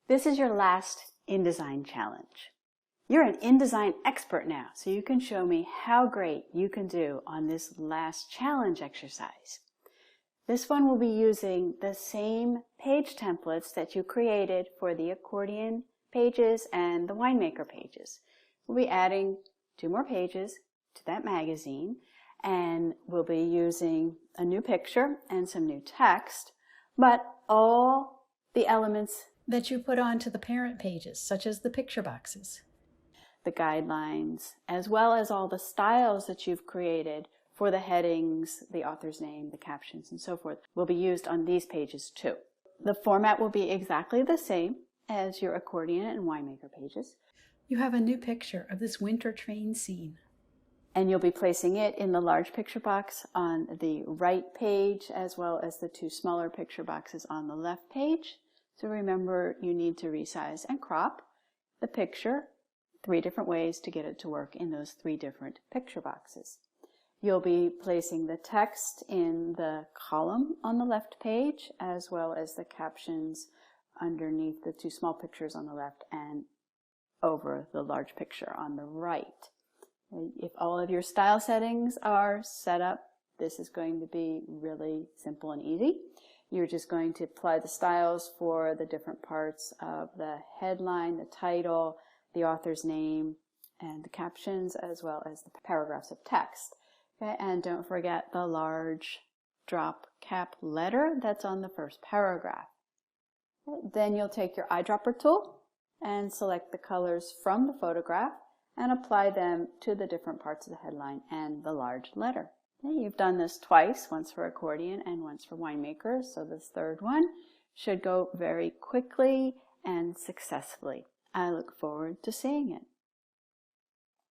This is your last InDesign challenge. You're an InDesign expert now, so you can show me how great you can do on this last challenge exercise. This one will be using the same page templates that you created for the accordion pages and the winemaker pages. We'll be adding 2 more pages to that magazine, and we'll be using a new picture and some new text, but all the elements that you put onto the parent pages, such as the picture boxes, the guidelines, as well as all the styles that you've created for the headings, the author's name, the captions, and so forth, will be used on these pages too. The format will be exactly the same as your accordion and winemaker pages. You have a new picture of this winter train scene. And you'll be placing it in the large picture box on the right page, as well as the 2 smaller picture boxes on the left page. So remember, you need to resize and crop the picture 3 different ways to get it to work in those 3 different picture boxes. You'll be placing the text in the column on the left page, as well as the captions underneath the 2 small pictures on the left and over the large picture on the right. If all of your style settings are set up, this is going to be really simple and easy. You're just going to apply the styles for the different parts of the headline, the title, the author's name, and the captions, as well as the paragraphs of text. Okay, and don't forget the large drop cap letter that's on the first paragraph. Okay, then you'll take your eyedropper tool and select the colors from the photograph and apply them to the different parts of the headline and the large letter. Okay, you've done this twice, once for accordion and once for winemaker, so this 3rd one should go very quickly and successfully. I look forward to seeing it.